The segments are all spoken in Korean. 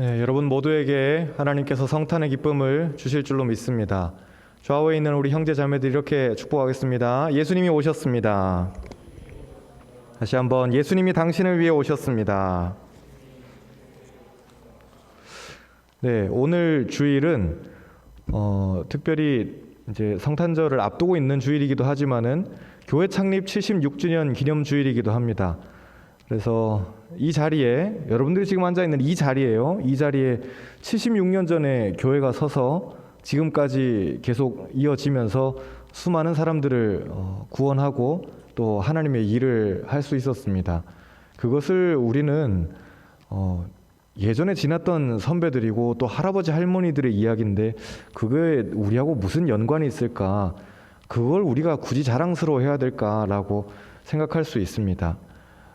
네, 여러분 모두에게 하나님께서 성탄의 기쁨을 주실 줄로 믿습니다. 좌우에 있는 우리 형제 자매들 이렇게 축복하겠습니다. 예수님이 오셨습니다. 다시 한번 예수님이 당신을 위해 오셨습니다. 네, 오늘 주일은 특별히 이제 성탄절을 앞두고 있는 주일이기도 하지만은 교회 창립 76주년 기념 주일이기도 합니다. 그래서 이 자리에 여러분들이 지금 앉아 있는 이 자리에요. 이 자리에 76년 전에 교회가 서서 지금까지 계속 이어지면서 수많은 사람들을 구원하고 또 하나님의 일을 할 수 있었습니다. 그것을 우리는 예전에 지났던 선배들이고 또 할아버지 할머니들의 이야기인데 그게 우리하고 무슨 연관이 있을까? 그걸 우리가 굳이 자랑스러워해야 될까라고 생각할 수 있습니다.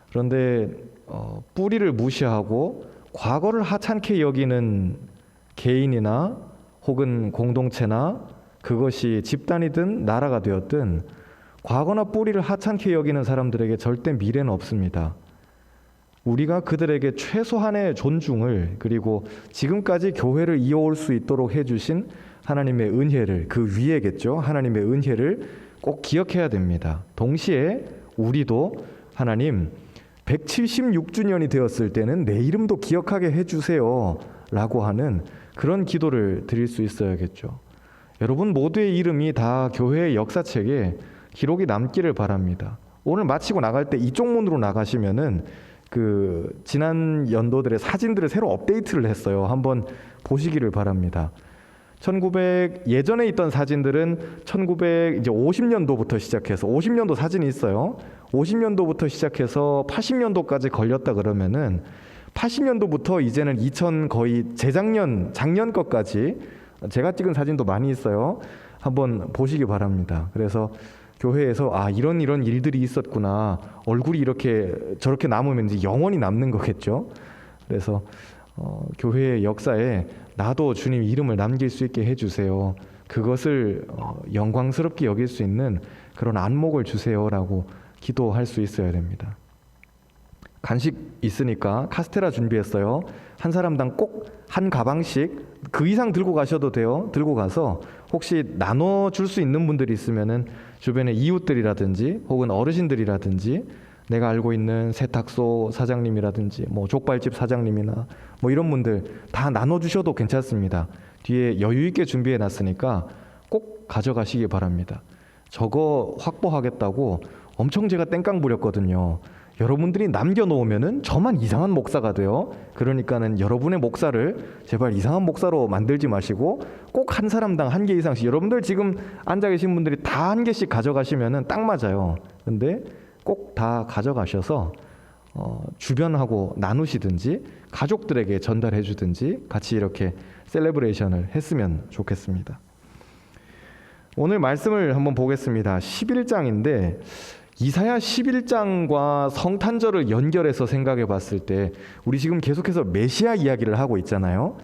그런데 뿌리를 무시하고 과거를 하찮게 여기는 개인이나 혹은 공동체나 그것이 집단이든 나라가 되었든 과거나 뿌리를 하찮게 여기는 사람들에게 절대 미래는 없습니다. 우리가 그들에게 최소한의 존중을 그리고 지금까지 교회를 이어올 수 있도록 해주신 하나님의 은혜를 그 위에겠죠. 하나님의 은혜를 꼭 기억해야 됩니다. 동시에 우리도 하나님 176주년이 되었을 때는 내 이름도 기억하게 해주세요 라고 하는 그런 기도를 드릴 수 있어야겠죠. 여러분 모두의 이름이 다 교회의 역사책에 기록이 남기를 바랍니다. 오늘 마치고 나갈 때 이쪽 문으로 나가시면은 그 지난 연도들의 사진들을 새로 업데이트를 했어요. 한번 보시기를 바랍니다. 예전에 있던 사진들은 1950년도부터 시작해서 50년도 사진이 있어요. 50년도부터 시작해서 80년도까지 걸렸다 그러면은 80년도부터 이제는 거의 작년 것까지 제가 찍은 사진도 많이 있어요. 한번 보시기 바랍니다. 그래서 교회에서 이런 일들이 있었구나. 얼굴이 이렇게 저렇게 남으면 이제 영원히 남는 거겠죠. 그래서 교회의 역사에 나도 주님 이름을 남길 수 있게 해주세요. 그것을 영광스럽게 여길 수 있는 그런 안목을 주세요라고 기도할 수 있어야 됩니다. 간식 있으니까 카스테라 준비했어요. 한 사람당 꼭 한 가방씩 그 이상 들고 가셔도 돼요. 들고 가서 혹시 나눠줄 수 있는 분들이 있으면은 주변에 이웃들이라든지 혹은 어르신들이라든지 내가 알고 있는 세탁소 사장님이라든지 족발집 사장님이나 이런 분들 다 나눠주셔도 괜찮습니다. 뒤에 여유 있게 준비해 놨으니까 꼭 가져가시기 바랍니다. 저거 확보하겠다고 엄청 제가 땡깡 부렸거든요. 여러분들이 남겨놓으면은 저만 이상한 목사가 돼요. 그러니까는 여러분의 목사를 제발 이상한 목사로 만들지 마시고 꼭 한 사람당 1개 이상씩 여러분들 지금 앉아 계신 분들이 다 1개씩 가져가시면은 딱 맞아요. 근데 꼭 다 가져가셔서 주변하고 나누시든지 가족들에게 전달해 주든지 같이 이렇게 셀레브레이션을 했으면 좋겠습니다. 오늘 말씀을 한번 보겠습니다. 11장인데 이사야 11장과 성탄절을 연결해서 생각해 봤을 때 우리 지금 계속해서 메시아 이야기를 하고 있잖아요.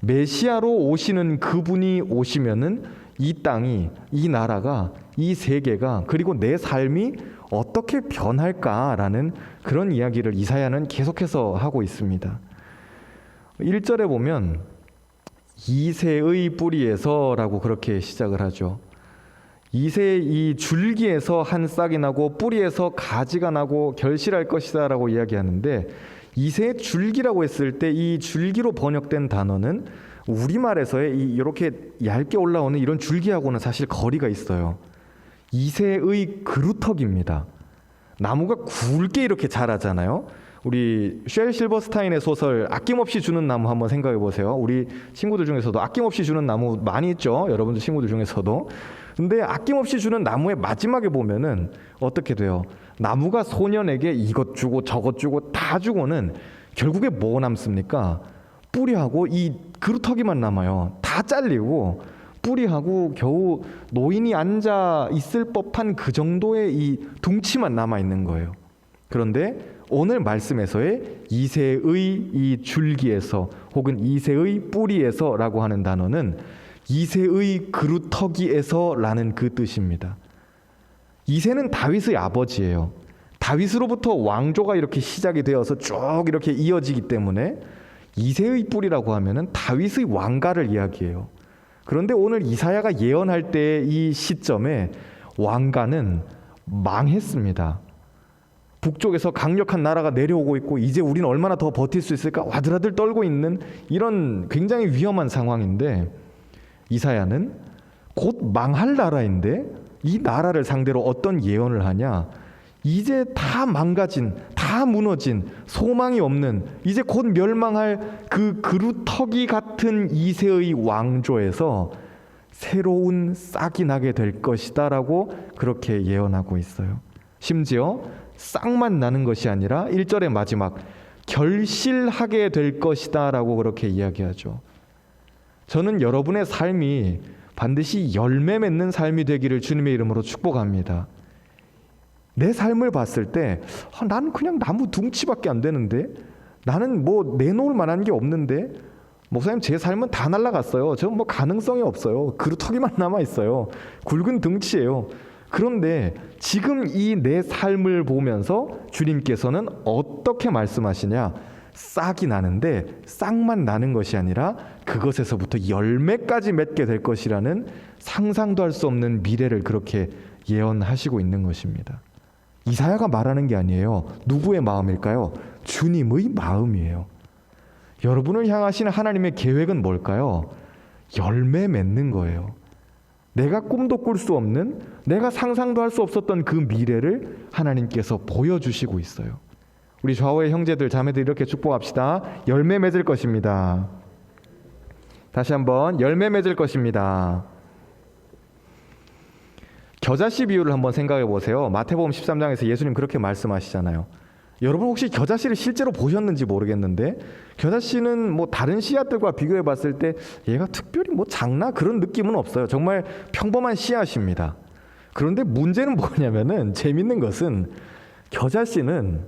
메시아로 오시는 그분이 오시면은 이 땅이, 이 나라가, 이 세계가 그리고 내 삶이 어떻게 변할까라는 그런 이야기를 이사야는 계속해서 하고 있습니다. 1절에 보면 이새의 뿌리에서라고 그렇게 시작을 하죠. 이새 이 줄기에서 한 싹이 나고 뿌리에서 가지가 나고 결실할 것이다 라고 이야기하는데 이새의 줄기라고 했을 때 이 줄기로 번역된 단어는 우리말에서의 이렇게 얇게 올라오는 이런 줄기하고는 사실 거리가 있어요. 이새의 그루터기입니다. 나무가 굵게 이렇게 자라잖아요. 우리 쉘 실버스타인의 소설 아낌없이 주는 나무 한번 생각해 보세요. 우리 친구들 중에서도 아낌없이 주는 나무 많이 있죠. 여러분들 친구들 중에서도. 근데 아낌없이 주는 나무의 마지막에 보면은 어떻게 돼요? 나무가 소년에게 이것 주고 저것 주고 다 주고는 결국에 뭐 남습니까? 뿌리하고 이 그루터기만 남아요. 다 잘리고 뿌리하고 겨우 노인이 앉아 있을 법한 그 정도의 이 둥치만 남아 있는 거예요. 그런데 오늘 말씀에서의 이새의 이 줄기에서 혹은 이새의 뿌리에서라고 하는 단어는 이새의 그루터기에서라는 그 뜻입니다. 이새는 다윗의 아버지예요. 다윗으로부터 왕조가 이렇게 시작이 되어서 쭉 이렇게 이어지기 때문에 이새의 뿔이라고 하면은 다윗의 왕가를 이야기해요. 그런데 오늘 이사야가 예언할 때 이 시점에 왕가는 망했습니다. 북쪽에서 강력한 나라가 내려오고 있고 이제 우리는 얼마나 더 버틸 수 있을까 와들와들 떨고 있는 이런 굉장히 위험한 상황인데, 이사야는 곧 망할 나라인데 이 나라를 상대로 어떤 예언을 하냐? 이제 다 망가진, 다 무너진, 소망이 없는, 이제 곧 멸망할 그 그루터기 같은 이새의 왕조에서 새로운 싹이 나게 될 것이다 라고 그렇게 예언하고 있어요. 심지어 싹만 나는 것이 아니라 1절의 마지막 결실하게 될 것이다 라고 그렇게 이야기하죠. 저는 여러분의 삶이 반드시 열매 맺는 삶이 되기를 주님의 이름으로 축복합니다. 내 삶을 봤을 때 나는 그냥 나무 둥치밖에 안 되는데, 나는 뭐 내놓을 만한 게 없는데, 목사님 제 삶은 다 날아갔어요. 저는 뭐 가능성이 없어요. 그루터기만 남아있어요. 굵은 둥치예요. 그런데 지금 이 내 삶을 보면서 주님께서는 어떻게 말씀하시냐? 싹이 나는데 싹만 나는 것이 아니라 그것에서부터 열매까지 맺게 될 것이라는 상상도 할 수 없는 미래를 그렇게 예언하시고 있는 것입니다. 이사야가 말하는 게 아니에요. 누구의 마음일까요? 주님의 마음이에요. 여러분을 향하신 하나님의 계획은 뭘까요? 열매 맺는 거예요. 내가 꿈도 꿀 수 없는, 내가 상상도 할 수 없었던 그 미래를 하나님께서 보여주시고 있어요. 우리 좌우의 형제들 자매들 이렇게 축복합시다. 열매 맺을 것입니다. 다시 한번 열매 맺을 것입니다. 겨자씨 비유를 한번 생각해 보세요. 마태복음 13장에서 예수님 그렇게 말씀하시잖아요. 여러분 혹시 겨자씨를 실제로 보셨는지 모르겠는데, 겨자씨는 뭐 다른 씨앗들과 비교해 봤을 때 얘가 특별히 뭐 작나 그런 느낌은 없어요. 정말 평범한 씨앗입니다. 그런데 문제는 뭐냐면은, 재밌는 것은 겨자씨는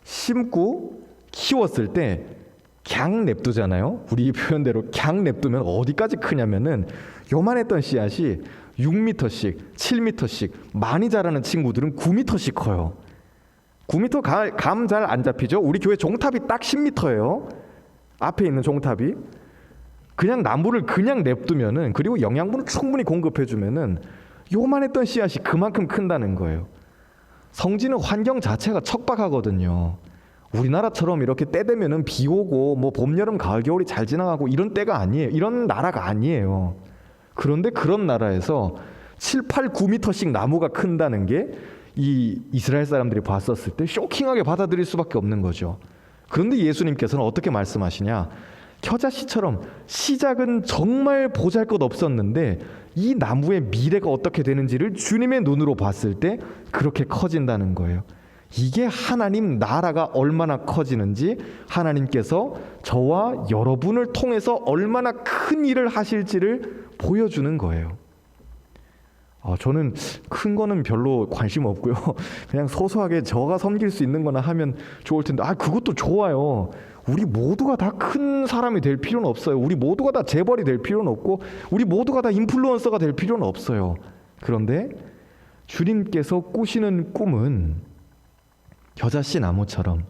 심고 키웠을 때 그냥 냅두잖아요. 우리 표현대로 그냥 냅두면 어디까지 크냐면은, 요만했던 씨앗이 6m씩 7m씩, 많이 자라는 친구들은 9m씩 커요. 9m 감 잘 안 잡히죠? 우리 교회 종탑이 딱 10m예요. 앞에 있는 종탑이. 그냥 나무를 그냥 냅두면은, 그리고 영양분을 충분히 공급해주면은 요만했던 씨앗이 그만큼 큰다는 거예요. 성지는 환경 자체가 척박하거든요. 우리나라처럼 이렇게 때 되면은 비 오고 뭐 봄, 여름, 가을, 겨울이 잘 지나가고 이런 때가 아니에요. 이런 나라가 아니에요. 그런데 그런 나라에서 7, 8, 9m씩 나무가 큰다는 게 이 이스라엘 사람들이 봤었을 때 쇼킹하게 받아들일 수밖에 없는 거죠. 그런데 예수님께서는 어떻게 말씀하시냐? 겨자씨처럼 시작은 정말 보잘것없었는데 이 나무의 미래가 어떻게 되는지를 주님의 눈으로 봤을 때 그렇게 커진다는 거예요. 이게 하나님 나라가 얼마나 커지는지, 하나님께서 저와 여러분을 통해서 얼마나 큰 일을 하실지를 보여주는 거예요. 저는 큰 거는 별로 관심 없고요. 그냥 소소하게 저가 섬길 수 있는 거나 하면 좋을 텐데, 그것도 좋아요. 우리 모두가 다 큰 사람이 될 필요는 없어요. 우리 모두가 다 재벌이 될 필요는 없고, 우리 모두가 다 인플루언서가 될 필요는 없어요. 그런데 주님께서 꾸시는 꿈은 겨자씨 나무처럼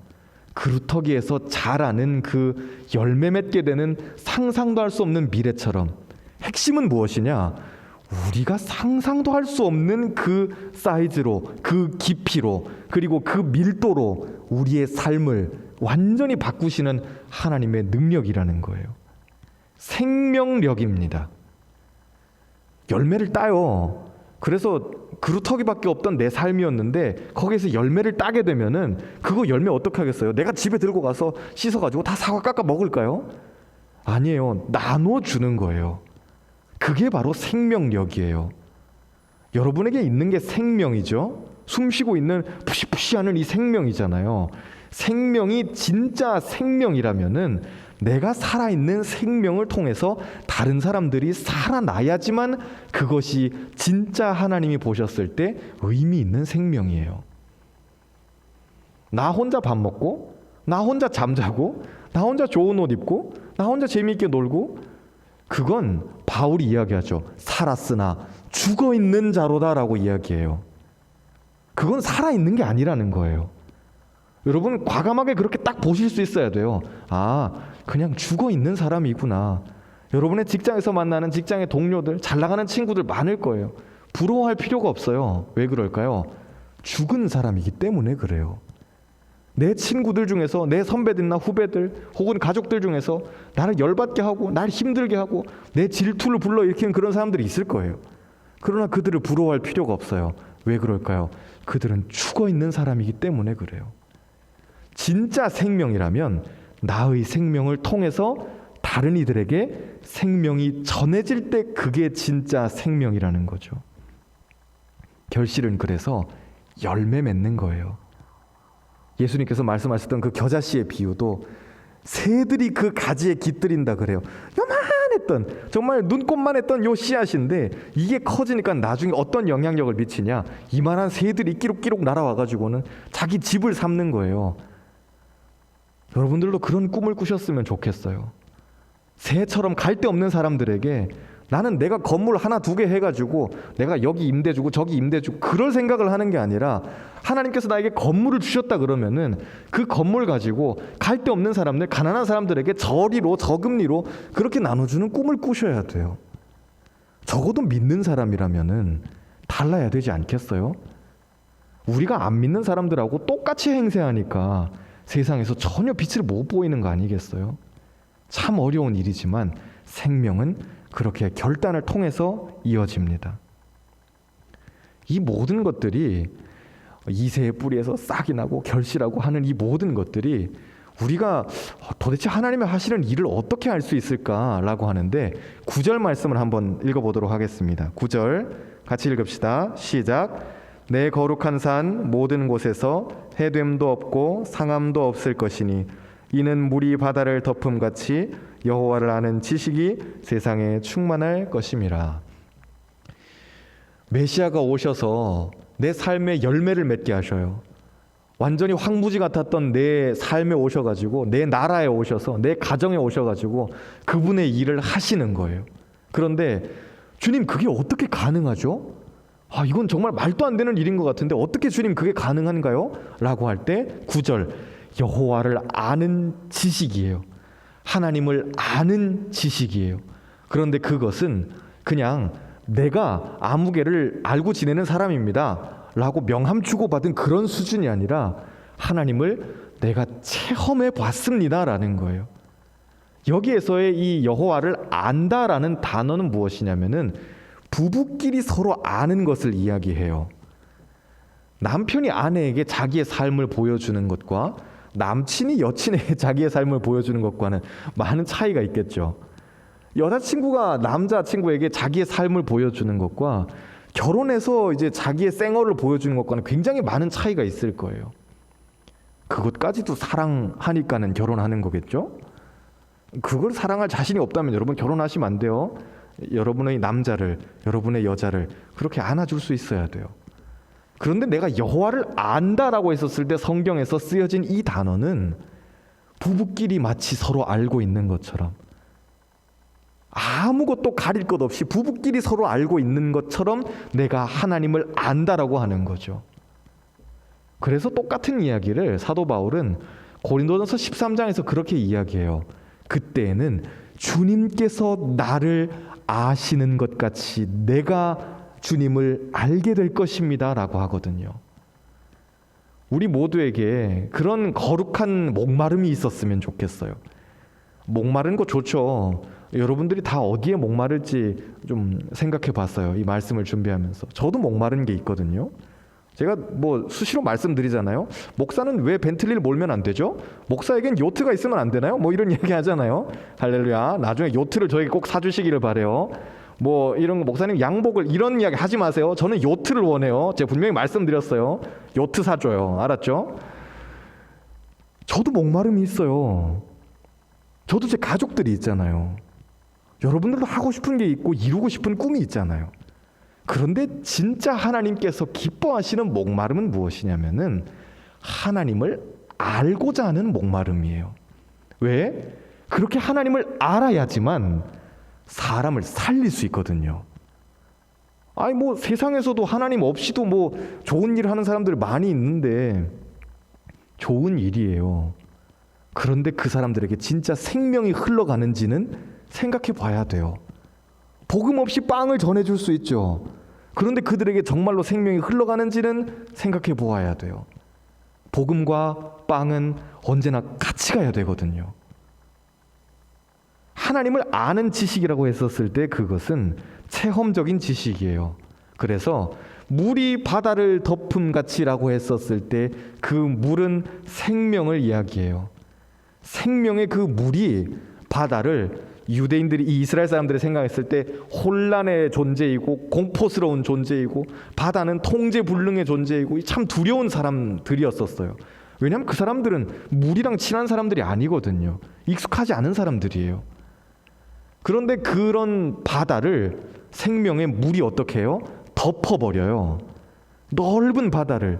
그루터기에서 자라는 그 열매 맺게 되는 상상도 할 수 없는 미래처럼, 핵심은 무엇이냐? 우리가 상상도 할 수 없는 그 사이즈로, 그 깊이로, 그리고 그 밀도로 우리의 삶을 완전히 바꾸시는 하나님의 능력이라는 거예요. 생명력입니다. 열매를 따요. 그래서 그루터기밖에 없던 내 삶이었는데 거기에서 열매를 따게 되면은, 그거 열매 어떻게 하겠어요? 내가 집에 들고 가서 씻어가지고 다 사과 깎아 먹을까요? 아니에요. 나눠주는 거예요. 그게 바로 생명력이에요. 여러분에게 있는 게 생명이죠. 숨쉬고 있는 푸시푸시하는 이 생명이잖아요. 생명이 진짜 생명이라면은 내가 살아있는 생명을 통해서 다른 사람들이 살아나야지만 그것이 진짜 하나님이 보셨을 때 의미 있는 생명이에요. 나 혼자 밥 먹고, 나 혼자 잠자고, 나 혼자 좋은 옷 입고, 나 혼자 재미있게 놀고, 그건 바울이 이야기하죠. 살았으나 죽어있는 자로다라고 이야기해요. 그건 살아있는 게 아니라는 거예요. 여러분 과감하게 그렇게 딱 보실 수 있어야 돼요. 그냥 죽어 있는 사람이구나. 여러분의 직장에서 만나는 직장의 동료들, 잘 나가는 친구들 많을 거예요. 부러워할 필요가 없어요. 왜 그럴까요? 죽은 사람이기 때문에 그래요. 내 친구들 중에서, 내 선배들이나 후배들 혹은 가족들 중에서 나를 열받게 하고 나를 힘들게 하고 내 질투를 불러일으키는 그런 사람들이 있을 거예요. 그러나 그들을 부러워할 필요가 없어요. 왜 그럴까요? 그들은 죽어 있는 사람이기 때문에 그래요. 진짜 생명이라면 나의 생명을 통해서 다른 이들에게 생명이 전해질 때 그게 진짜 생명이라는 거죠. 결실은 그래서 열매 맺는 거예요. 예수님께서 말씀하셨던 그 겨자씨의 비유도 새들이 그 가지에 깃들인다 그래요. 요만했던, 정말 눈꼽만 했던 요 씨앗인데 이게 커지니까 나중에 어떤 영향력을 미치냐, 이만한 새들이 끼룩끼룩 날아와가지고는 자기 집을 삼는 거예요. 여러분들도 그런 꿈을 꾸셨으면 좋겠어요. 새처럼 갈 데 없는 사람들에게 나는 내가 건물 하나 두 개 해가지고 내가 여기 임대 주고 저기 임대 주고 그럴 생각을 하는 게 아니라, 하나님께서 나에게 건물을 주셨다 그러면은 그 건물 가지고 갈 데 없는 사람들, 가난한 사람들에게 저리로 저금리로 그렇게 나눠주는 꿈을 꾸셔야 돼요. 적어도 믿는 사람이라면은 달라야 되지 않겠어요? 우리가 안 믿는 사람들하고 똑같이 행세하니까 세상에서 전혀 빛을 못 보이는 거 아니겠어요? 참 어려운 일이지만 생명은 그렇게 결단을 통해서 이어집니다. 이 모든 것들이 이새의 뿌리에서 싹이 나고 결실하고 하는 이 모든 것들이 우리가 도대체 하나님의 하시는 일을 어떻게 알 수 있을까라고 하는데 9절 말씀을 한번 읽어보도록 하겠습니다. 9절 같이 읽읍시다. 시작. 내 거룩한 산 모든 곳에서 해됨도 없고 상함도 없을 것이니 이는 물이 바다를 덮음같이 여호와를 아는 지식이 세상에 충만할 것임이라. 메시아가 오셔서 내 삶에 열매를 맺게 하셔요. 완전히 황무지 같았던 내 삶에 오셔가지고, 내 나라에 오셔서, 내 가정에 오셔가지고 그분의 일을 하시는 거예요. 그런데 주님, 그게 어떻게 가능하죠? 이건 정말 말도 안 되는 일인 것 같은데 어떻게 주님 그게 가능한가요? 라고 할 때 9절, 여호와를 아는 지식이에요. 하나님을 아는 지식이에요. 그런데 그것은 그냥 내가 아무개를 알고 지내는 사람입니다 라고 명함 주고받은 그런 수준이 아니라 하나님을 내가 체험해 봤습니다 라는 거예요. 여기에서의 이 여호와를 안다라는 단어는 무엇이냐면은 부부끼리 서로 아는 것을 이야기해요. 남편이 아내에게 자기의 삶을 보여주는 것과 남친이 여친에게 자기의 삶을 보여주는 것과는 많은 차이가 있겠죠. 여자친구가 남자친구에게 자기의 삶을 보여주는 것과 결혼해서 이제 자기의 생얼을 보여주는 것과는 굉장히 많은 차이가 있을 거예요. 그것까지도 사랑하니까는 결혼하는 거겠죠? 그걸 사랑할 자신이 없다면 여러분 결혼하시면 안 돼요. 여러분의 남자를, 여러분의 여자를 그렇게 안아줄 수 있어야 돼요. 그런데 내가 여호와를 안다라고 했었을 때 성경에서 쓰여진 이 단어는 부부끼리 마치 서로 알고 있는 것처럼, 아무것도 가릴 것 없이 부부끼리 서로 알고 있는 것처럼 내가 하나님을 안다라고 하는 거죠. 그래서 똑같은 이야기를 사도 바울은 고린도전서 13장에서 그렇게 이야기해요. 그때에는 주님께서 나를 아시는 것 같이 내가 주님을 알게 될 것입니다 라고 하거든요. 우리 모두에게 그런 거룩한 목마름이 있었으면 좋겠어요. 목마른 거 좋죠. 여러분들이 다 어디에 목마를지 좀 생각해 봤어요. 이 말씀을 준비하면서. 저도 목마른 게 있거든요. 제가 뭐 수시로 말씀드리잖아요. 목사는 왜 벤틀리를 몰면 안 되죠? 목사에겐 요트가 있으면 안 되나요? 뭐 이런 얘기 하잖아요. 할렐루야. 나중에 요트를 저에게 꼭 사주시기를 바래요. 뭐 이런 거, 목사님 양복을, 이런 이야기 하지 마세요. 저는 요트를 원해요. 제가 분명히 말씀드렸어요. 요트 사줘요. 알았죠? 저도 목마름이 있어요. 저도 제 가족들이 있잖아요. 여러분들도 하고 싶은 게 있고 이루고 싶은 꿈이 있잖아요. 그런데 진짜 하나님께서 기뻐하시는 목마름은 무엇이냐면은 하나님을 알고자 하는 목마름이에요. 왜? 그렇게 하나님을 알아야지만 사람을 살릴 수 있거든요. 아니 뭐 세상에서도 하나님 없이도 뭐 좋은 일을 하는 사람들 많이 있는데 좋은 일이에요. 그런데 그 사람들에게 진짜 생명이 흘러가는지는 생각해 봐야 돼요. 복음 없이 빵을 전해줄 수 있죠. 그런데 그들에게 정말로 생명이 흘러가는지는 생각해 보아야 돼요. 복음과 빵은 언제나 같이 가야 되거든요. 하나님을 아는 지식이라고 했었을 때 그것은 체험적인 지식이에요. 그래서 물이 바다를 덮음같이라고 했었을 때 그 물은 생명을 이야기해요. 생명의 그 물이 바다를, 유대인들이, 이 이스라엘 사람들이 생각했을 때 혼란의 존재이고 공포스러운 존재이고 바다는 통제불능의 존재이고 참 두려운 사람들이었었어요. 왜냐하면 그 사람들은 물이랑 친한 사람들이 아니거든요. 익숙하지 않은 사람들이에요. 그런데 그런 바다를 생명의 물이 어떻게 해요? 덮어버려요. 넓은 바다를,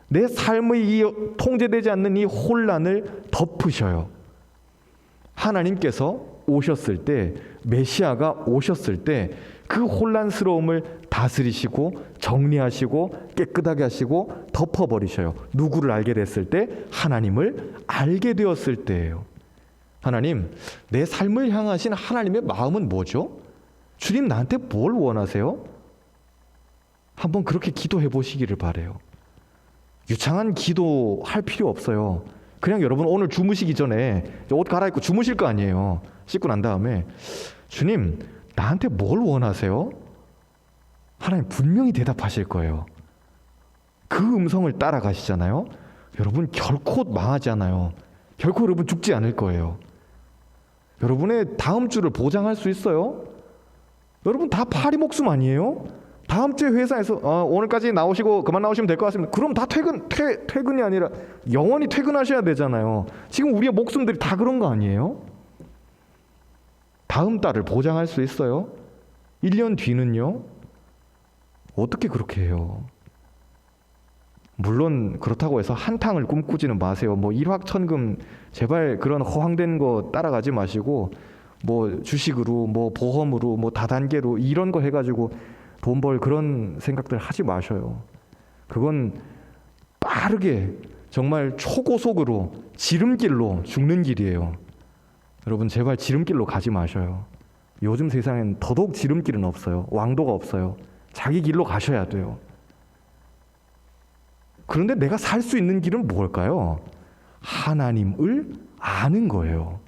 내 삶의 이 통제되지 않는 이 혼란을 덮으셔요. 하나님께서 오셨을 때, 메시아가 오셨을 때 그 혼란스러움을 다스리시고 정리하시고 깨끗하게 하시고 덮어버리셔요. 누구를 알게 됐을 때? 하나님을 알게 되었을 때예요. 하나님, 내 삶을 향하신 하나님의 마음은 뭐죠? 주님, 나한테 뭘 원하세요? 한번 그렇게 기도해 보시기를 바라요. 유창한 기도할 필요 없어요. 그냥 여러분 오늘 주무시기 전에 옷 갈아입고 주무실 거 아니에요. 씻고 난 다음에 주님, 나한테 뭘 원하세요? 하나님 분명히 대답하실 거예요. 그 음성을 따라가시잖아요. 여러분 결코 망하지 않아요. 결코 여러분 죽지 않을 거예요. 여러분의 다음 주를 보장할 수 있어요? 여러분 다 파리 목숨 아니에요? 다음 주에 회사에서 오늘까지 나오시고 그만 나오시면 될 것 같습니다. 그럼 다 퇴근이 아니라 영원히 퇴근하셔야 되잖아요. 지금 우리의 목숨들이 다 그런 거 아니에요? 다음 달을 보장할 수 있어요? 1년 뒤는요? 어떻게 그렇게 해요? 물론 그렇다고 해서 한탕을 꿈꾸지는 마세요. 뭐 일확천금, 제발 그런 허황된 거 따라가지 마시고 뭐 주식으로, 뭐 보험으로, 뭐 다단계로 이런 거 해가지고 돈 벌 그런 생각들 하지 마셔요. 그건 빠르게 정말 초고속으로 지름길로 죽는 길이에요. 여러분 제발 지름길로 가지 마셔요. 요즘 세상엔 더더욱 지름길은 없어요. 왕도가 없어요. 자기 길로 가셔야 돼요. 그런데 내가 살 수 있는 길은 뭘까요? 하나님을 아는 거예요.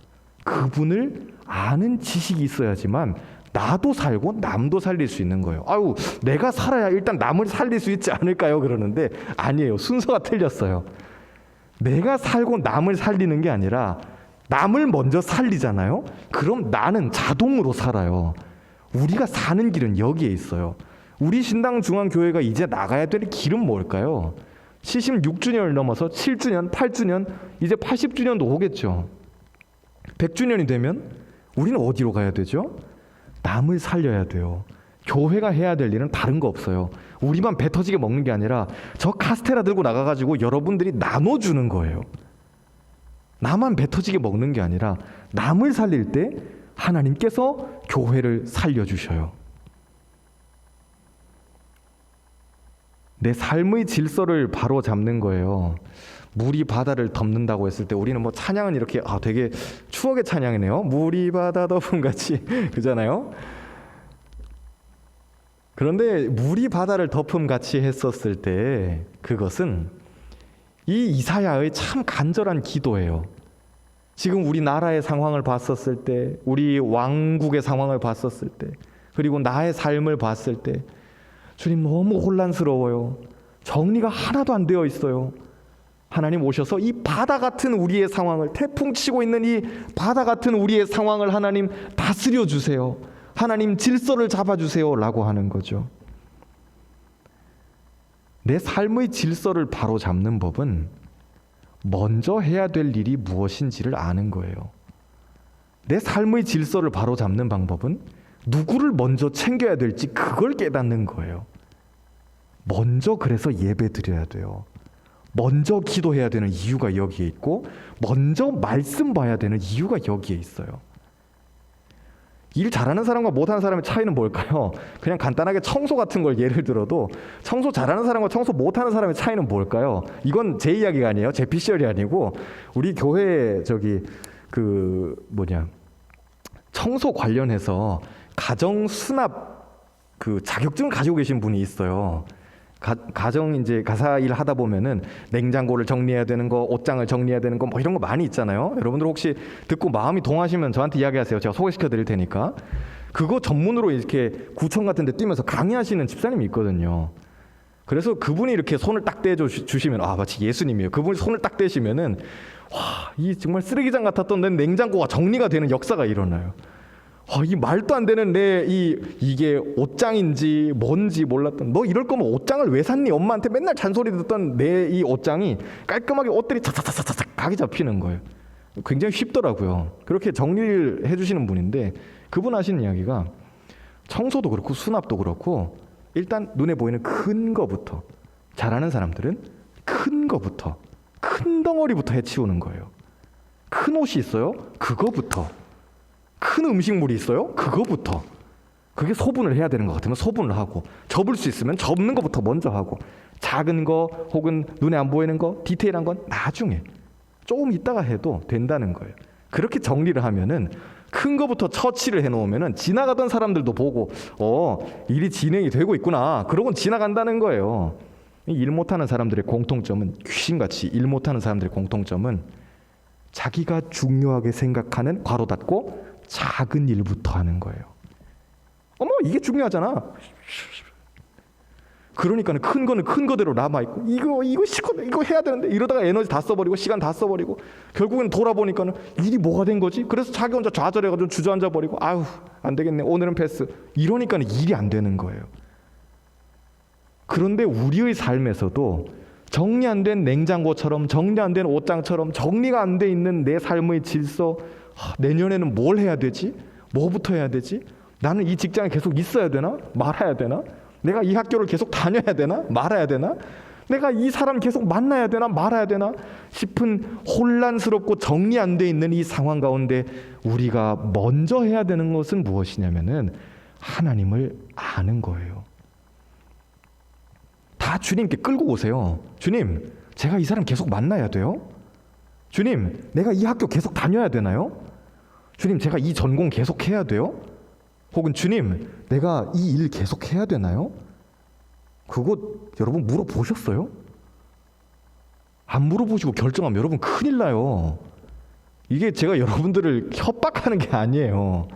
그분을 아는 지식이 있어야지만 나도 살고 남도 살릴 수 있는 거예요. 아유, 내가 살아야 일단 남을 살릴 수 있지 않을까요? 그러는데 아니에요. 순서가 틀렸어요. 내가 살고 남을 살리는 게 아니라 남을 먼저 살리잖아요. 그럼 나는 자동으로 살아요. 우리가 사는 길은 여기에 있어요. 우리 신당 중앙교회가 이제 나가야 될 길은 뭘까요? 76주년을 넘어서 7주년, 8주년, 이제 80주년도 오겠죠. 100주년이 되면 우리는 어디로 가야 되죠? 남을 살려야 돼요. 교회가 해야 될 일은 다른 거 없어요. 우리만 배 터지게 먹는 게 아니라 저 카스테라 들고 나가가지고 여러분들이 나눠주는 거예요. 나만 배 터지게 먹는 게 아니라 남을 살릴 때 하나님께서 교회를 살려주셔요. 내 삶의 질서를 바로 잡는 거예요. 물이 바다를 덮는다고 했을 때 우리는 뭐 찬양은 이렇게 되게 추억의 찬양이네요. 물이 바다 덮음 같이 그잖아요. 그런데 물이 바다를 덮음 같이 했었을 때 그것은 이 이사야의 참 간절한 기도예요. 지금 우리나라의 상황을 봤었을 때, 우리 왕국의 상황을 봤었을 때, 그리고 나의 삶을 봤을 때 주님 너무 혼란스러워요. 정리가 하나도 안 되어 있어요. 하나님 오셔서 이 바다 같은 우리의 상황을, 태풍 치고 있는 이 바다 같은 우리의 상황을 하나님 다스려 주세요. 하나님 질서를 잡아주세요 라고 하는 거죠. 내 삶의 질서를 바로 잡는 법은 먼저 해야 될 일이 무엇인지를 아는 거예요. 내 삶의 질서를 바로 잡는 방법은 누구를 먼저 챙겨야 될지 그걸 깨닫는 거예요. 먼저 그래서 예배 드려야 돼요. 먼저 기도해야 되는 이유가 여기에 있고 먼저 말씀 봐야 되는 이유가 여기에 있어요. 일 잘하는 사람과 못하는 사람의 차이는 뭘까요? 그냥 간단하게 청소 같은 걸 예를 들어도 청소 잘하는 사람과 청소 못하는 사람의 차이는 뭘까요? 이건 제 이야기가 아니에요. 제 피셜이 아니고 우리 교회 청소 관련해서 가정 수납 그 자격증을 가지고 계신 분이 있어요. 가정 이제 가사 일 하다 보면은 냉장고를 정리해야 되는 거, 옷장을 정리해야 되는 거 뭐 이런 거 많이 있잖아요. 여러분들 혹시 듣고 마음이 동하시면 저한테 이야기하세요. 제가 소개시켜 드릴 테니까. 그거 전문으로 이렇게 구청 같은 데 뛰면서 강의하시는 집사님이 있거든요. 그래서 그분이 이렇게 손을 딱 떼 주시면 마치 예수님이에요. 그분이 손을 딱 떼시면은 이 정말 쓰레기장 같았던 내 냉장고가 정리가 되는 역사가 일어나요. 이 말도 안 되는 이게 옷장인지 뭔지 몰랐던, 너 이럴 거면 옷장을 왜 샀니? 엄마한테 맨날 잔소리 듣던 내 이 옷장이 깔끔하게 옷들이 차차차차차 각이 잡히는 거예요. 굉장히 쉽더라고요. 그렇게 정리를 해주시는 분인데 그분 하시는 이야기가 청소도 그렇고 수납도 그렇고 일단 눈에 보이는 큰 거부터, 잘하는 사람들은 큰 거부터, 큰 덩어리부터 해치우는 거예요. 큰 옷이 있어요? 그거부터. 큰 음식물이 있어요? 그거부터. 그게 소분을 해야 되는 것 같으면 소분을 하고, 접을 수 있으면 접는 것부터 먼저 하고, 작은 거 혹은 눈에 안 보이는 거, 디테일한 건 나중에 조금 있다가 해도 된다는 거예요. 그렇게 정리를 하면은 큰 거부터 처치를 해놓으면은 지나가던 사람들도 보고 일이 진행이 되고 있구나, 그러곤 지나간다는 거예요. 일 못하는 사람들의 공통점은, 귀신같이 일 못하는 사람들의 공통점은 자기가 중요하게 생각하는 괄호 닫고 작은 일부터 하는 거예요. 이게 중요하잖아. 그러니까는 큰 거는 큰 거대로 남아 있고, 이거 해야 되는데 이러다가 에너지 다 써버리고 시간 다 써버리고 결국엔 돌아보니까는 일이 뭐가 된 거지? 그래서 자기 혼자 좌절해가지고 주저앉아 버리고 안 되겠네, 오늘은 패스. 이러니까는 일이 안 되는 거예요. 그런데 우리의 삶에서도 정리 안 된 냉장고처럼, 정리 안 된 옷장처럼, 정리가 안 돼 있는 내 삶의 질서, 내년에는 뭘 해야 되지? 뭐부터 해야 되지? 나는 이 직장에 계속 있어야 되나? 말아야 되나? 내가 이 학교를 계속 다녀야 되나? 말아야 되나? 내가 이 사람 계속 만나야 되나? 말아야 되나? 싶은 혼란스럽고 정리 안 돼 있는 이 상황 가운데 우리가 먼저 해야 되는 것은 무엇이냐면은 하나님을 아는 거예요. 다 주님께 끌고 오세요. 주님, 제가 이 사람 계속 만나야 돼요? 주님, 내가 이 학교 계속 다녀야 되나요? 주님, 제가 이 전공 계속 해야 돼요? 혹은 주님, 내가 이 일 계속 해야 되나요? 그거 여러분 물어보셨어요? 안 물어보시고 결정하면 여러분 큰일 나요. 이게 제가 여러분들을 협박하는 게 아니에요.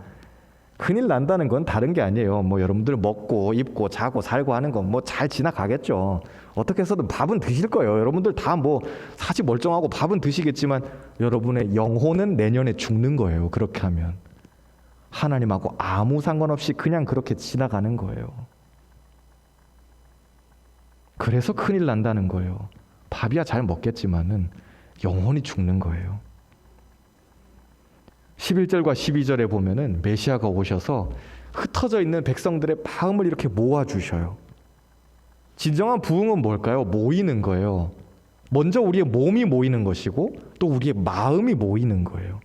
큰일 난다는 건 다른 게 아니에요. 여러분들 먹고 입고 자고 살고 하는 건 잘 지나가겠죠. 어떻게 해서든 밥은 드실 거예요. 여러분들 다 사지 멀쩡하고 밥은 드시겠지만 여러분의 영혼은 내년에 죽는 거예요. 그렇게 하면 하나님하고 아무 상관없이 그냥 그렇게 지나가는 거예요. 그래서 큰일 난다는 거예요. 밥이야 잘 먹겠지만은 영혼이 죽는 거예요. 11절과 12절에 보면은 메시아가 오셔서 흩어져 있는 백성들의 마음을 이렇게 모아주셔요. 진정한 부흥은 뭘까요? 모이는 거예요. 먼저 우리의 몸이 모이는 것이고 또 우리의 마음이 모이는 거예요.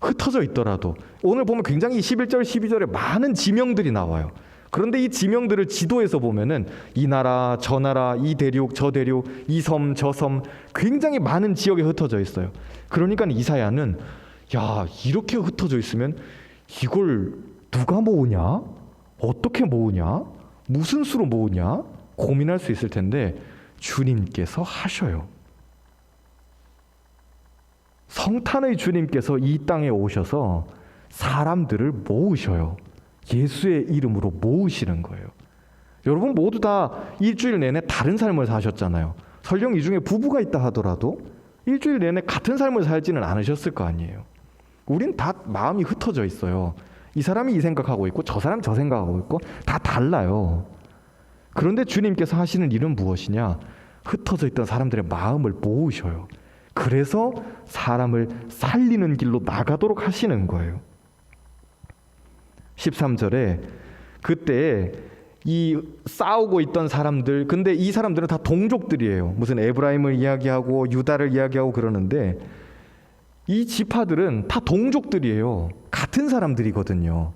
흩어져 있더라도 오늘 보면 굉장히 11절, 12절에 많은 지명들이 나와요. 그런데 이 지명들을 지도에서 보면은 이 나라, 저 나라, 이 대륙, 저 대륙, 이 섬, 저 섬, 굉장히 많은 지역에 흩어져 있어요. 그러니까 이사야는 이렇게 흩어져 있으면 이걸 누가 모으냐? 어떻게 모으냐? 무슨 수로 모으냐? 고민할 수 있을 텐데 주님께서 하셔요. 성탄의 주님께서 이 땅에 오셔서 사람들을 모으셔요. 예수의 이름으로 모으시는 거예요. 여러분 모두 다 일주일 내내 다른 삶을 사셨잖아요. 설령 이 중에 부부가 있다 하더라도 일주일 내내 같은 삶을 살지는 않으셨을 거 아니에요. 우린 다 마음이 흩어져 있어요. 이 사람이 이 생각하고 있고 저 사람이 저 생각하고 있고 다 달라요. 그런데 주님께서 하시는 일은 무엇이냐? 흩어져 있던 사람들의 마음을 모으셔요. 그래서 사람을 살리는 길로 나가도록 하시는 거예요. 13절에 그때 이 싸우고 있던 사람들, 근데 이 사람들은 다 동족들이에요. 무슨 에브라임을 이야기하고 유다를 이야기하고 그러는데 이 지파들은 다 동족들이에요. 같은 사람들이거든요.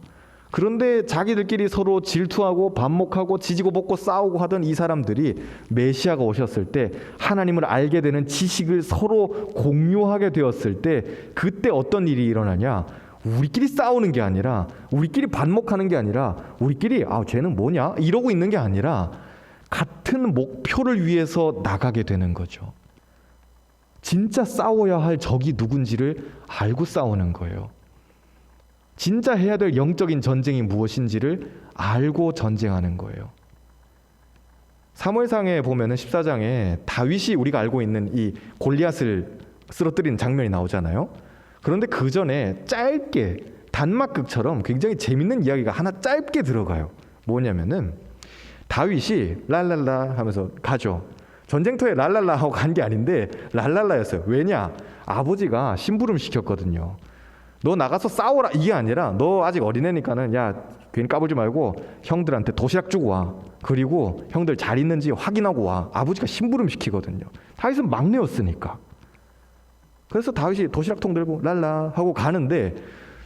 그런데 자기들끼리 서로 질투하고 반목하고 지지고 볶고 싸우고 하던 이 사람들이 메시아가 오셨을 때 하나님을 알게 되는 지식을 서로 공유하게 되었을 때 그때 어떤 일이 일어나냐? 우리끼리 싸우는 게 아니라, 우리끼리 반목하는 게 아니라, 우리끼리 쟤는 뭐냐? 이러고 있는 게 아니라 같은 목표를 위해서 나가게 되는 거죠. 진짜 싸워야 할 적이 누군지를 알고 싸우는 거예요. 진짜 해야 될 영적인 전쟁이 무엇인지를 알고 전쟁하는 거예요. 사무엘상에 보면은 14장에 다윗이 우리가 알고 있는 이 골리앗을 쓰러뜨리는 장면이 나오잖아요. 그런데 그 전에 짧게 단막극처럼 굉장히 재밌는 이야기가 하나 짧게 들어가요. 뭐냐면은 다윗이 랄랄라 하면서 가죠. 전쟁터에 랄랄라 하고 간 게 아닌데 랄랄라였어요. 왜냐? 아버지가 심부름 시켰거든요. 너 나가서 싸워라 이게 아니라 너 아직 어린애니까는 야 괜히 까불지 말고 형들한테 도시락 주고 와. 그리고 형들 잘 있는지 확인하고 와. 아버지가 심부름 시키거든요. 다윗은 막내였으니까. 그래서 다윗이 도시락통 들고 랄라 하고 가는데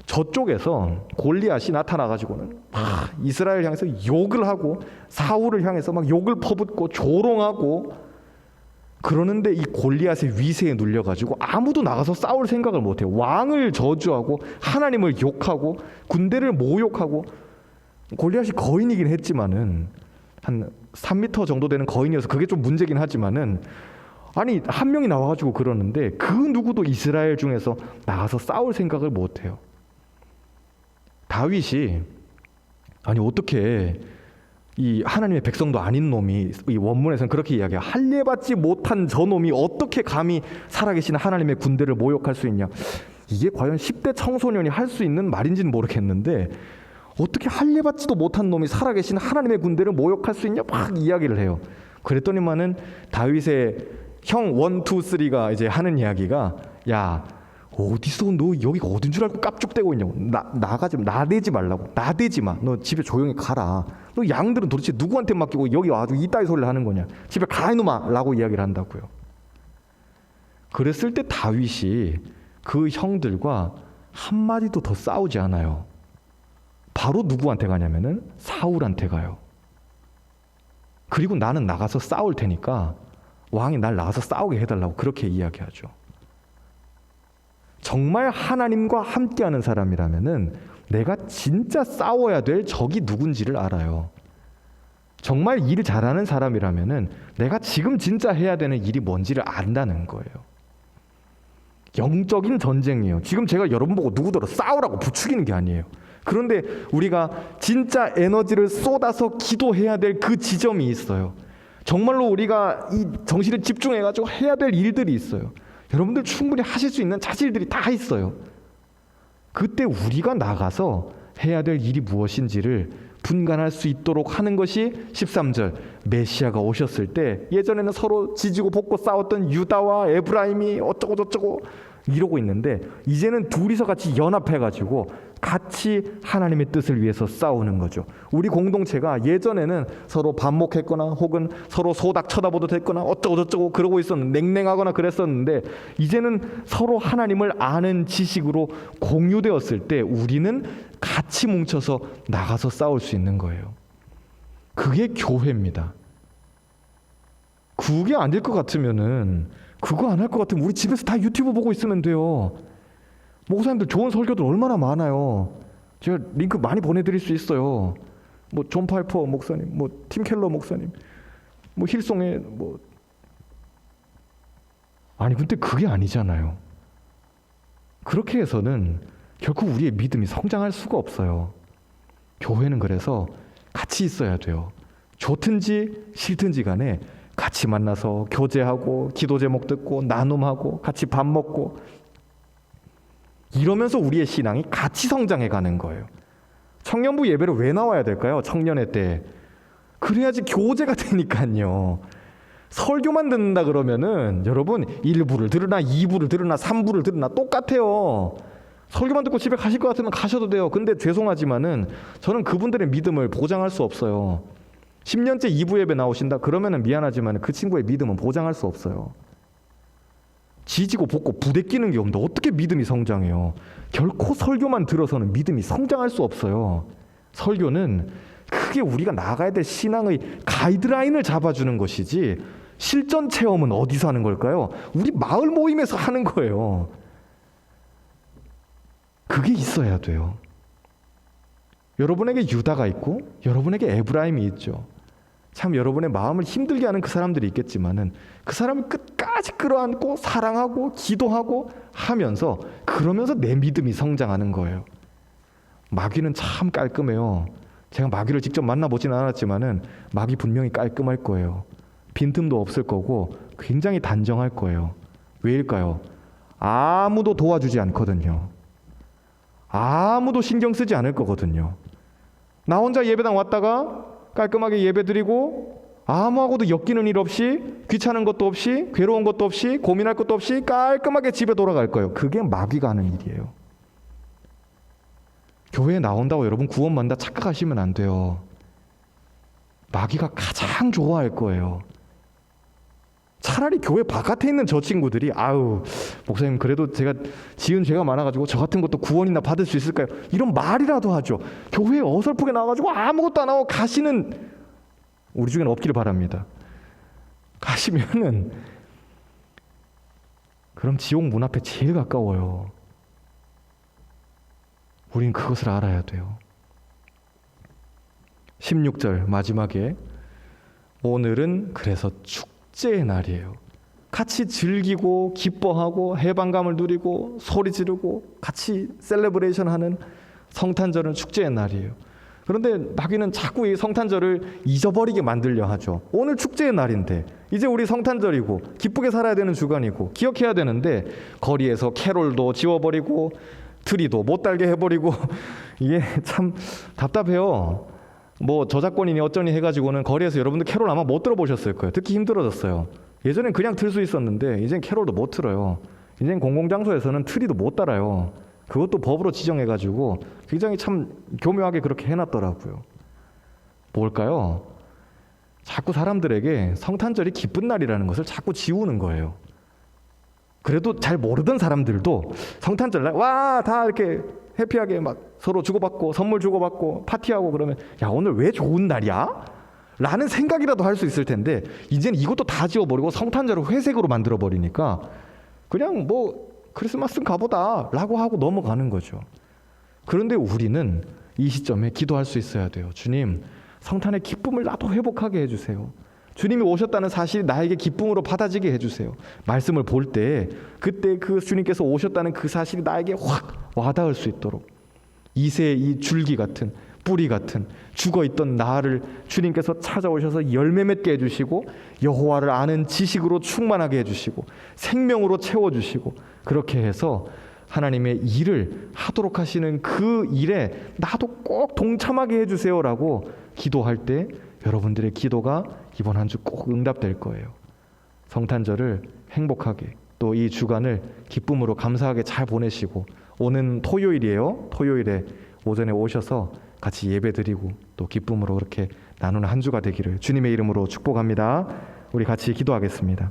저쪽에서 골리앗이 나타나가지고는 막 이스라엘 향해서 욕을 하고 사울을 향해서 막 욕을 퍼붓고 조롱하고 그러는데 이 골리앗의 위세에 눌려가지고 아무도 나가서 싸울 생각을 못해요. 왕을 저주하고 하나님을 욕하고 군대를 모욕하고 골리앗이 거인이긴 했지만은 한 3m 정도 되는 거인이어서 그게 좀 문제긴 하지만은 아니 한 명이 나와가지고 그러는데 그 누구도 이스라엘 중에서 나가서 싸울 생각을 못해요. 다윗이 아니 어떻게 이 하나님의 백성도 아닌 놈이 이 원문에서는 그렇게 이야기해요. 할례받지 못한 저 놈이 어떻게 감히 살아계신 하나님의 군대를 모욕할 수 있냐. 이게 과연 10대 청소년이 할 수 있는 말인지는 모르겠는데 어떻게 할례받지도 못한 놈이 살아계신 하나님의 군대를 모욕할 수 있냐 막 이야기를 해요. 그랬더니만은 다윗의 형 1, 2, 3가 이제 하는 이야기가 야 어디서 너 여기가 어딘 줄 알고 깝죽대고 있냐고. 나가지 나대지 말라고. 나대지 마. 너 집에 조용히 가라. 너 양들은 도대체 누구한테 맡기고 여기 와서 이따위 소리를 하는 거냐. 집에 가 이놈아 라고 이야기를 한다고요. 그랬을 때 다윗이 그 형들과 한마디도 더 싸우지 않아요. 바로 누구한테 가냐면은 사울한테 가요. 그리고 나는 나가서 싸울 테니까 왕이 날 나가서 싸우게 해달라고 그렇게 이야기하죠. 정말 하나님과 함께하는 사람이라면은 내가 진짜 싸워야 될 적이 누군지를 알아요. 정말 일 잘하는 사람이라면은 내가 지금 진짜 해야 되는 일이 뭔지를 안다는 거예요. 영적인 전쟁이에요. 지금 제가 여러분 보고 누구더러 싸우라고 부추기는 게 아니에요. 그런데 우리가 진짜 에너지를 쏟아서 기도해야 될 그 지점이 있어요. 정말로 우리가 이 정신을 집중해가지고 해야 될 일들이 있어요. 여러분들 충분히 하실 수 있는 자질들이 다 있어요. 그때 우리가 나가서 해야 될 일이 무엇인지를 분간할 수 있도록 하는 것이 13절 메시아가 오셨을 때 예전에는 서로 지지고 볶고 싸웠던 유다와 에브라임이 어쩌고 저쩌고 이러고 있는데 이제는 둘이서 같이 연합해가지고 같이 하나님의 뜻을 위해서 싸우는 거죠. 우리 공동체가 예전에는 서로 반목했거나 혹은 서로 소닥 쳐다보도 했거나 어쩌고 저쩌고 그러고 있었는데 냉랭하거나 그랬었는데 이제는 서로 하나님을 아는 지식으로 공유되었을 때 우리는 같이 뭉쳐서 나가서 싸울 수 있는 거예요. 그게 교회입니다. 그게 안 될 것 같으면은 그거 안 할 것 같으면 우리 집에서 다 유튜브 보고 있으면 돼요. 목사님들 좋은 설교들 얼마나 많아요. 제가 링크 많이 보내드릴 수 있어요. 뭐 존 파이퍼 목사님, 뭐 팀 켈러 목사님, 뭐 힐송의 뭐 아니 근데 그게 아니잖아요. 그렇게 해서는 결코 우리의 믿음이 성장할 수가 없어요. 교회는 그래서 같이 있어야 돼요. 좋든지 싫든지 간에 같이 만나서 교제하고 기도 제목 듣고 나눔하고 같이 밥 먹고 이러면서 우리의 신앙이 같이 성장해 가는 거예요. 청년부 예배를 왜 나와야 될까요? 청년회 때. 그래야지 교제가 되니까요. 설교만 듣는다 그러면은 여러분 1부를 들으나 2부를 들으나 3부를 들으나 똑같아요. 설교만 듣고 집에 가실 것 같으면 가셔도 돼요. 근데 죄송하지만은 저는 그분들의 믿음을 보장할 수 없어요. 10년째 2부 예배 나오신다? 그러면은 미안하지만 그 친구의 믿음은 보장할 수 없어요. 지지고 볶고 부대끼는 게 없는데 어떻게 믿음이 성장해요? 결코 설교만 들어서는 믿음이 성장할 수 없어요. 설교는 크게 우리가 나가야 될 신앙의 가이드라인을 잡아주는 것이지, 실전 체험은 어디서 하는 걸까요? 우리 마을 모임에서 하는 거예요. 그게 있어야 돼요. 여러분에게 유다가 있고 여러분에게 에브라임이 있죠. 참 여러분의 마음을 힘들게 하는 그 사람들이 있겠지만은 그 사람을 끝까지 끌어안고 사랑하고 기도하고 하면서, 그러면서 내 믿음이 성장하는 거예요. 마귀는 참 깔끔해요. 제가 마귀를 직접 만나보진 않았지만은 마귀 분명히 깔끔할 거예요. 빈틈도 없을 거고 굉장히 단정할 거예요. 왜일까요? 아무도 도와주지 않거든요. 아무도 신경 쓰지 않을 거거든요. 나 혼자 예배당 왔다가 깔끔하게 예배드리고 아무하고도 엮이는 일 없이, 귀찮은 것도 없이, 괴로운 것도 없이, 고민할 것도 없이 깔끔하게 집에 돌아갈 거예요. 그게 마귀가 하는 일이에요. 교회에 나온다고 여러분 구원받는다 착각하시면 안 돼요. 마귀가 가장 좋아할 거예요. 차라리 교회 바깥에 있는 저 친구들이, 아유 목사님 그래도 제가 지은 죄가 많아가지고 저 같은 것도 구원이나 받을 수 있을까요? 이런 말이라도 하죠. 교회에 어설프게 나와가지고 아무것도 안 하고 가시는, 우리 중에는 없기를 바랍니다. 가시면은 그럼 지옥 문 앞에 제일 가까워요. 우린 그것을 알아야 돼요. 16절 마지막에, 오늘은 그래서 축제의 날이에요. 같이 즐기고 기뻐하고 해방감을 누리고 소리 지르고 같이 셀레브레이션하는 성탄절은 축제의 날이에요. 그런데 마귀는 자꾸 이 성탄절을 잊어버리게 만들려 하죠. 오늘 축제의 날인데, 이제 우리 성탄절이고 기쁘게 살아야 되는 주간이고 기억해야 되는데, 거리에서 캐롤도 지워버리고 트리도 못 달게 해버리고 이게 참 답답해요. 뭐 저작권이니 어쩌니 해가지고는 거리에서 여러분들 캐롤 아마 못 들어보셨을 거예요. 듣기 힘들어졌어요. 예전엔 그냥 틀 수 있었는데 이젠 캐롤도 못 틀어요. 이젠 공공장소에서는 트리도 못 달아요. 그것도 법으로 지정해가지고 굉장히 참 교묘하게 그렇게 해놨더라고요. 뭘까요? 자꾸 사람들에게 성탄절이 기쁜 날이라는 것을 자꾸 지우는 거예요. 그래도 잘 모르던 사람들도 성탄절날 와 다 이렇게 해피하게 막 서로 주고받고 선물 주고받고 파티하고 그러면, 야 오늘 왜 좋은 날이야? 라는 생각이라도 할 수 있을 텐데, 이제는 이것도 다 지워버리고 성탄절을 회색으로 만들어버리니까 그냥 뭐 크리스마스는 가보다 라고 하고 넘어가는 거죠. 그런데 우리는 이 시점에 기도할 수 있어야 돼요. 주님, 성탄의 기쁨을 나도 회복하게 해주세요. 주님이 오셨다는 사실이 나에게 기쁨으로 받아지게 해주세요. 말씀을 볼 때 그때 그 주님께서 오셨다는 그 사실이 나에게 확 와닿을 수 있도록, 이새의 이 줄기 같은, 뿌리 같은 죽어있던 나를 주님께서 찾아오셔서 열매 맺게 해주시고, 여호와를 아는 지식으로 충만하게 해주시고 생명으로 채워주시고, 그렇게 해서 하나님의 일을 하도록 하시는 그 일에 나도 꼭 동참하게 해주세요라고 기도할 때 여러분들의 기도가 이번 한 주 꼭 응답될 거예요. 성탄절을 행복하게, 또 이 주간을 기쁨으로 감사하게 잘 보내시고, 오는 토요일이에요. 토요일에 오전에 오셔서 같이 예배드리고 또 기쁨으로 그렇게 나누는 한 주가 되기를 주님의 이름으로 축복합니다. 우리 같이 기도하겠습니다.